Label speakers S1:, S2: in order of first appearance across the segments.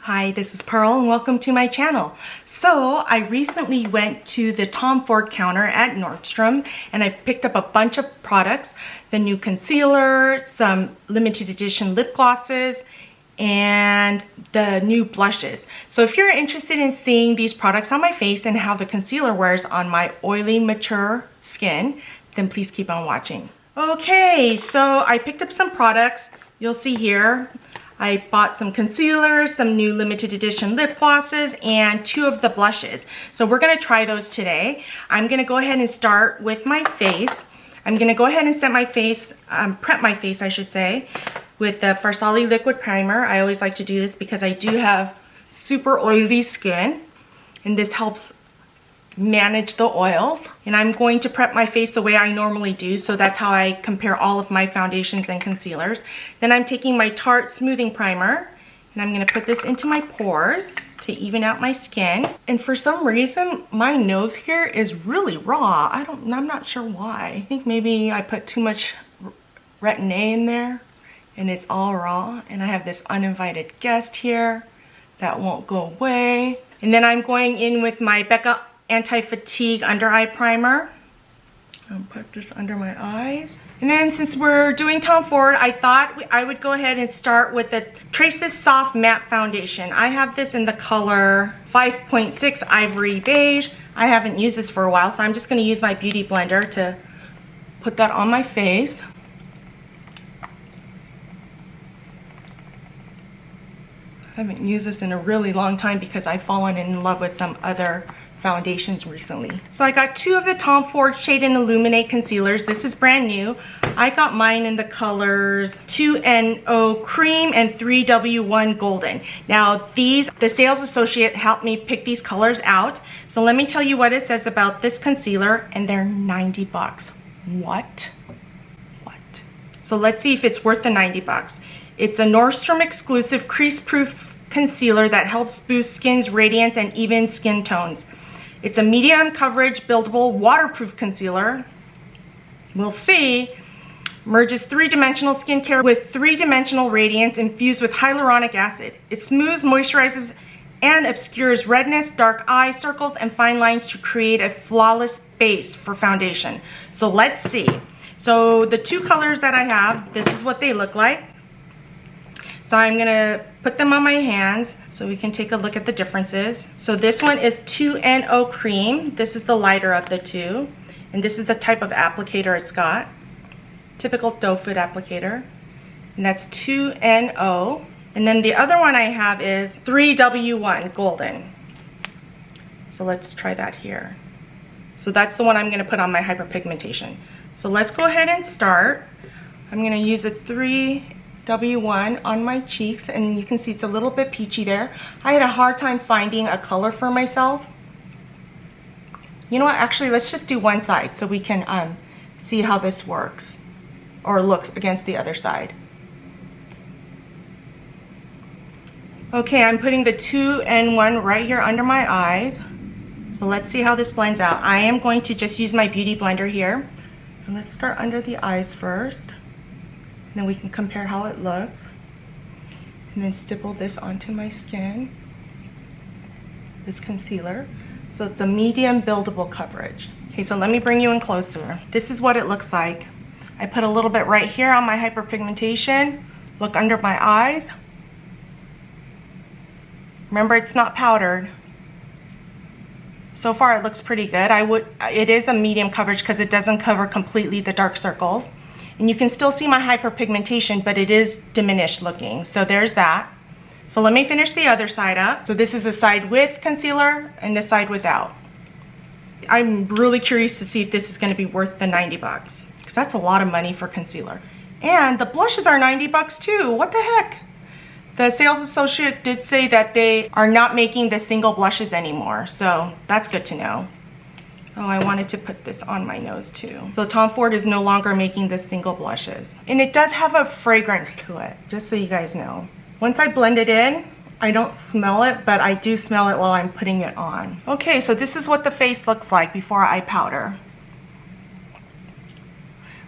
S1: Hi, this is Pearl and welcome to my channel. So I recently went to the Tom Ford counter at Nordstrom and I picked up a bunch of products, the new concealer, some limited edition lip glosses, and the new blushes. So if you're interested in seeing these products on my face and how the concealer wears on my oily, mature skin, then please keep on watching. Okay, so I picked up some products. You'll see here. I bought some concealers, some new limited edition lip glosses, and 2 of the blushes. So we're gonna try those today. I'm gonna go ahead and start with my face. I'm gonna go ahead and set my face, prep my face, I should say, with the Farsali liquid primer. I always like to do this because I do have super oily skin, and this helps manage the oils. And I'm going to prep my face the way I normally do, so that's how I compare all of my foundations and concealers. Then I'm taking my Tarte smoothing primer and I'm going to put this into my pores to even out my skin. And for some reason my nose here is really raw. I'm not sure why. I think maybe I put too much retin-A in there and it's all raw, and I have this uninvited guest here that won't go away. And then I'm going in with my Becca anti-fatigue under eye primer. I'll put this under my eyes. And then since we're doing Tom Ford, I thought I would go ahead and start with the Traces Soft Matte Foundation. I have this in the color 5.6 Ivory Beige. I haven't used this for a while, so I'm just going to use my Beauty Blender to put that on my face. I haven't used this in a really long time because I've fallen in love with some other foundations recently. So I got 2 of the Tom Ford Shade and Illuminate concealers. This is brand new. I got mine in the colors 2NO Cream and 3W1 Golden. Now these, the sales associate helped me pick these colors out. So let me tell you what it says about this concealer, and they're 90 bucks. What? So let's see if it's worth the 90 bucks. It's a Nordstrom exclusive crease-proof concealer that helps boost skin's radiance and even skin tones. It's a medium coverage, buildable, waterproof concealer. We'll see. Merges 3-dimensional skincare with 3-dimensional radiance infused with hyaluronic acid. It smooths, moisturizes, and obscures redness, dark eye circles, and fine lines to create a flawless base for foundation. So let's see. So the 2 colors that I have, this is what they look like. So I'm gonna put them on my hands so we can take a look at the differences. So this one is 2NO Cream. This is the lighter of the 2. And this is the type of applicator it's got. Typical doe foot applicator. And that's 2NO. And then the other one I have is 3W1 Golden. So let's try that here. So that's the one I'm gonna put on my hyperpigmentation. So let's go ahead and start. I'm gonna use a 3W1 on my cheeks, and you can see it's a little bit peachy there. I had a hard time finding a color for myself. You know what, actually let's just do one side so we can see how this works or looks against the other side. Okay, I'm putting the 2N1 right here under my eyes. So let's see how this blends out. I am going to just use my Beauty Blender here. And let's start under the eyes first. Then we can compare how it looks, and then stipple this onto my skin, this concealer. So it's a medium buildable coverage. Okay, so let me bring you in closer. This is what it looks like. I put a little bit right here on my hyperpigmentation. Look under my eyes. Remember, it's not powdered. So far it looks pretty good. It is a medium coverage because it doesn't cover completely the dark circles. And you can still see my hyperpigmentation, but it is diminished looking. So there's that. So let me finish the other side up. So this is the side with concealer and the side without. I'm really curious to see if this is gonna be worth the 90 bucks, because that's a lot of money for concealer. And the blushes are 90 bucks too. What the heck? The sales associate did say that they are not making the single blushes anymore. So that's good to know. Oh, I wanted to put this on my nose too. So Tom Ford is no longer making the single blushes. And it does have a fragrance to it, just so you guys know. Once I blend it in, I don't smell it, but I do smell it while I'm putting it on. Okay, so this is what the face looks like before I powder.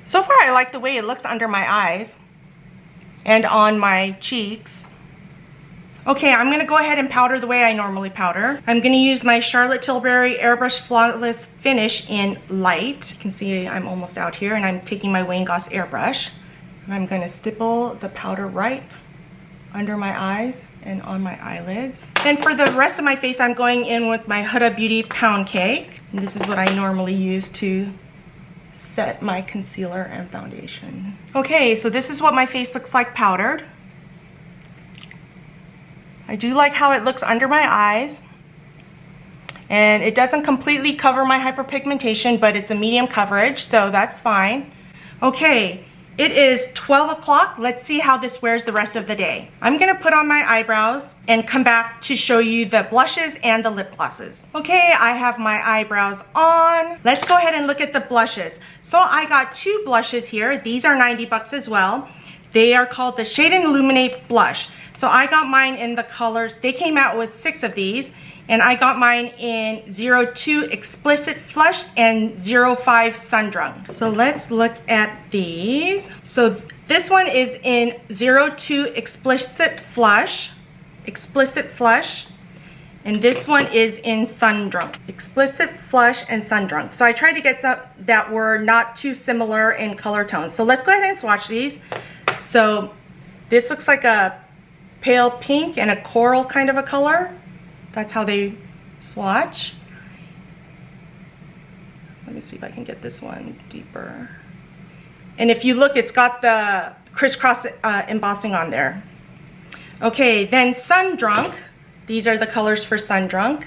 S1: So far I like the way it looks under my eyes and on my cheeks. Okay, I'm gonna go ahead and powder the way I normally powder. I'm gonna use my Charlotte Tilbury Airbrush Flawless Finish in Light. You can see I'm almost out here, and I'm taking my Wayne Goss airbrush. And I'm gonna stipple the powder right under my eyes and on my eyelids. Then for the rest of my face, I'm going in with my Huda Beauty Pound Cake. And this is what I normally use to set my concealer and foundation. Okay, so this is what my face looks like powdered. I do like how it looks under my eyes. And it doesn't completely cover my hyperpigmentation, but it's a medium coverage, so that's fine. Okay, it is 12 o'clock. Let's see how this wears the rest of the day. I'm gonna put on my eyebrows and come back to show you the blushes and the lip glosses. Okay, I have my eyebrows on. Let's go ahead and look at the blushes. So I got 2 blushes here. These are 90 bucks as well. They are called the Shade and Illuminate Blush. So I got mine in the colors, they came out with 6 of these, and I got mine in 02 Explicit Flush and 05 Sundrunk. So let's look at these. So this one is in 02 Explicit Flush, and this one is in Sundrunk. Explicit Flush and Sundrunk. So I tried to get some that were not too similar in color tones. So let's go ahead and swatch these. So this looks like a pale pink and a coral kind of a color. That's how they swatch. Let me see if I can get this one deeper. And if you look, it's got the crisscross embossing on there. Okay, then Sundrunk. These are the colors for Sundrunk.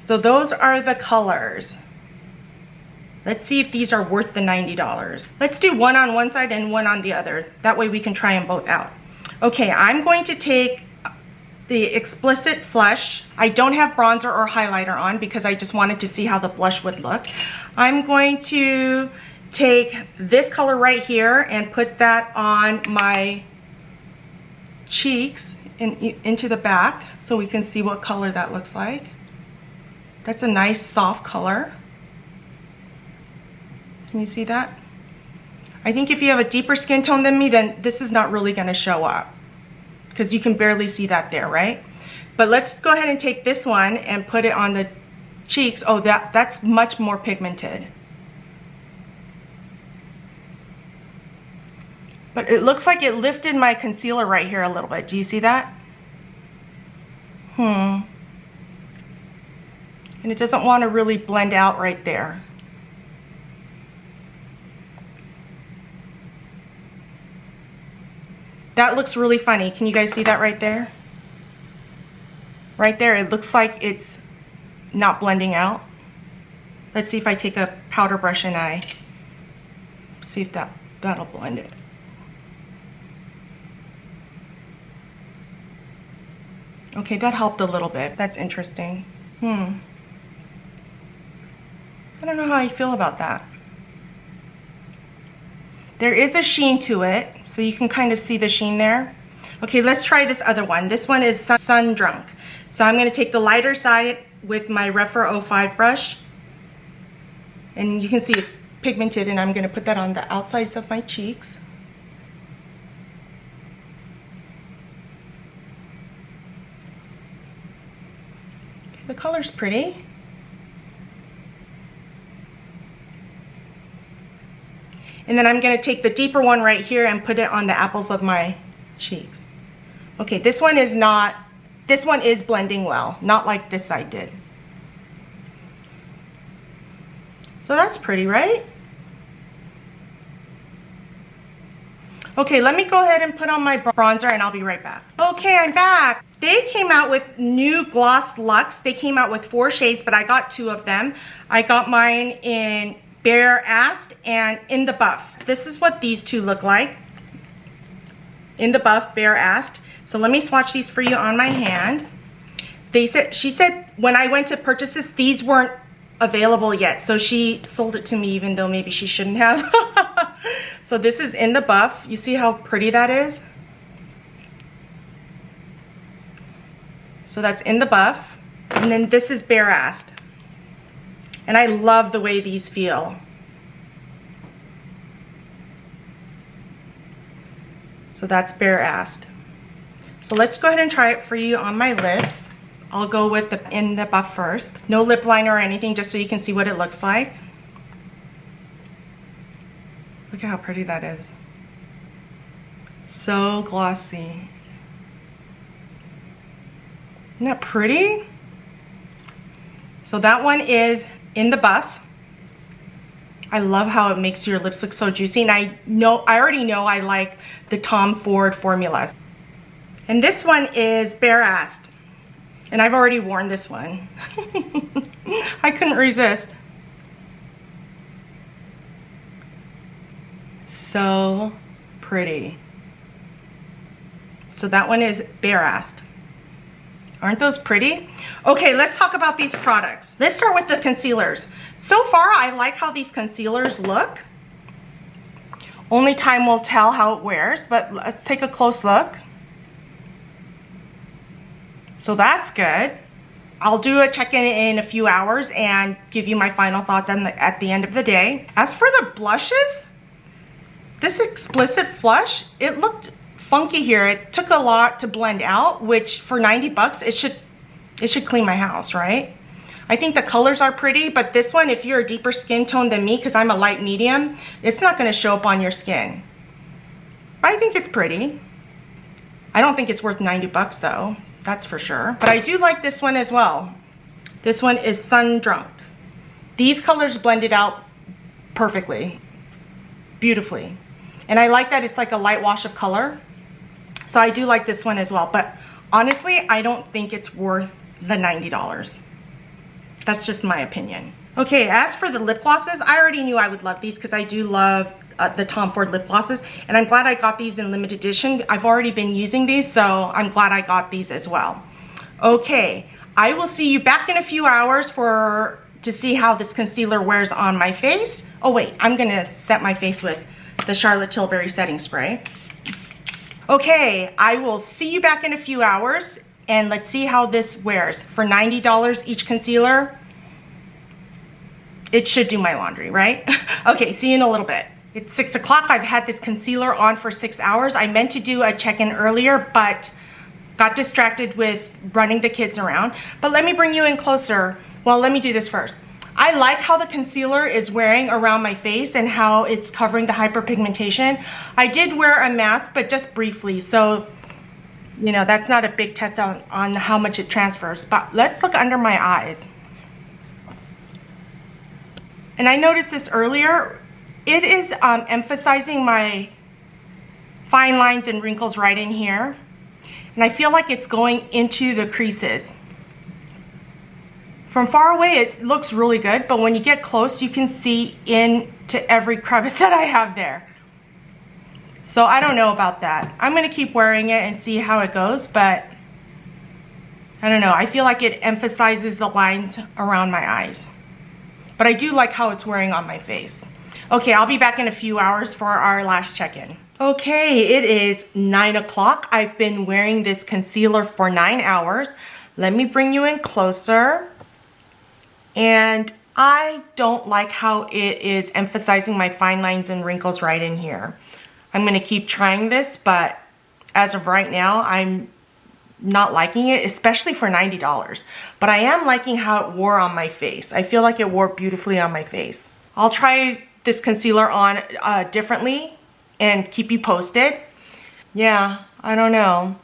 S1: So those are the colors. Let's see if these are worth the $90. Let's do one on one side and one on the other. That way we can try them both out. Okay, I'm going to take the Explicit Flush. I don't have bronzer or highlighter on because I just wanted to see how the blush would look. I'm going to take this color right here and put that on my cheeks and into the back so we can see what color that looks like. That's a nice soft color. Can you see that? I think if you have a deeper skin tone than me, then this is not really gonna show up because you can barely see that there, right? But let's go ahead and take this one and put it on the cheeks. Oh, that's much more pigmented. But it looks like it lifted my concealer right here a little bit. Do you see that? And it doesn't want to really blend out right there. That looks really funny. Can you guys see that right there? Right there, it looks like it's not blending out. Let's see if I take a powder brush and I see if that'll blend it. Okay, that helped a little bit. That's interesting. I don't know how I feel about that. There is a sheen to it, so you can kind of see the sheen there. Okay, let's try this other one. This one is Sundrunk. So I'm going to take the lighter side with my Rephr 05 brush. And you can see it's pigmented, and I'm going to put that on the outsides of my cheeks. The color's pretty. And then I'm going to take the deeper one right here and put it on the apples of my cheeks. Okay, this one is blending well, not like this side did. So that's pretty, right? Okay, let me go ahead and put on my bronzer and I'll be right back. Okay, I'm back. They came out with new Gloss Luxe. They came out with 4 shades, but I got 2 of them. I got mine in Bare Assed and In the Buff. This is what these 2 look like. In the Buff, Bare Assed. So let me swatch these for you on my hand. She said when I went to purchase this, these weren't available yet. So she sold it to me even though maybe she shouldn't have. So this is In the Buff. You see how pretty that is? So that's In the Buff. And then this is Bare Assed. And I love the way these feel. So that's Bare Assed. So let's go ahead and try it for you on my lips. I'll go with the in the buff first. No lip liner or anything, just so you can see what it looks like. Look at how pretty that is. So glossy. Isn't that pretty? So that one is in the buff. I love how it makes your lips look so juicy, and I already know I like the Tom Ford formulas. And this one is Bare Assed, and I've already worn this one. I couldn't resist. So pretty. So that one is Bare Assed. Aren't those pretty? Okay, let's talk about these products. Let's start with the concealers. So far, I like how these concealers look. Only time will tell how it wears, but let's take a close look. So that's good. I'll do a check-in in a few hours and give you my final thoughts at the end of the day. As for the blushes, this Explicit Flush, it looked funky here. It took a lot to blend out, which for 90 bucks, it should clean my house, right? I think the colors are pretty, but this one, if you're a deeper skin tone than me, because I'm a light medium, it's not going to show up on your skin. But I think it's pretty. I don't think it's worth 90 bucks though, that's for sure. But I do like this one as well. This one is Sun Drunk. These colors blended out perfectly, beautifully. And I like that it's like a light wash of color. So I do like this one as well, but honestly, I don't think it's worth the $90. That's just my opinion. Okay, as for the lip glosses, I already knew I would love these because I do love the Tom Ford lip glosses, and I'm glad I got these in limited edition. I've already been using these, so I'm glad I got these as well. Okay, I will see you back in a few hours to see how this concealer wears on my face. Oh wait, I'm gonna set my face with the Charlotte Tilbury setting spray. Okay, I will see you back in a few hours, and let's see how this wears. For $90 each concealer, it should do my laundry, right? Okay, see you in a little bit. It's 6 o'clock. I've had this concealer on for 6 hours. I meant to do a check-in earlier, but got distracted with running the kids around. But let me bring you in closer. Well, let me do this first. I like how the concealer is wearing around my face and how it's covering the hyperpigmentation. I did wear a mask, but just briefly, so you know, that's not a big test on how much it transfers. But let's look under my eyes. And I noticed this earlier. It is emphasizing my fine lines and wrinkles right in here. And I feel like it's going into the creases. From far away, it looks really good, but when you get close, you can see into every crevice that I have there. So I don't know about that. I'm gonna keep wearing it and see how it goes, but I don't know. I feel like it emphasizes the lines around my eyes. But I do like how it's wearing on my face. Okay, I'll be back in a few hours for our last check-in. Okay, it is 9 o'clock. I've been wearing this concealer for 9 hours. Let me bring you in closer. And I don't like how it is emphasizing my fine lines and wrinkles right in here. I'm gonna keep trying this, but as of right now, I'm not liking it, especially for $90. But I am liking how it wore on my face. I feel like it wore beautifully on my face. I'll try this concealer on differently and keep you posted. Yeah, I don't know.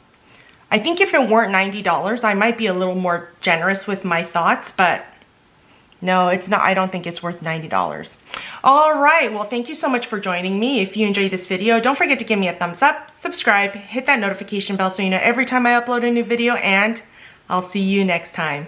S1: I think if it weren't $90, I might be a little more generous with my thoughts, but no, it's not. I don't think it's worth $90. All right, well, thank you so much for joining me. If you enjoyed this video, don't forget to give me a thumbs up, subscribe, hit that notification bell so you know every time I upload a new video, and I'll see you next time.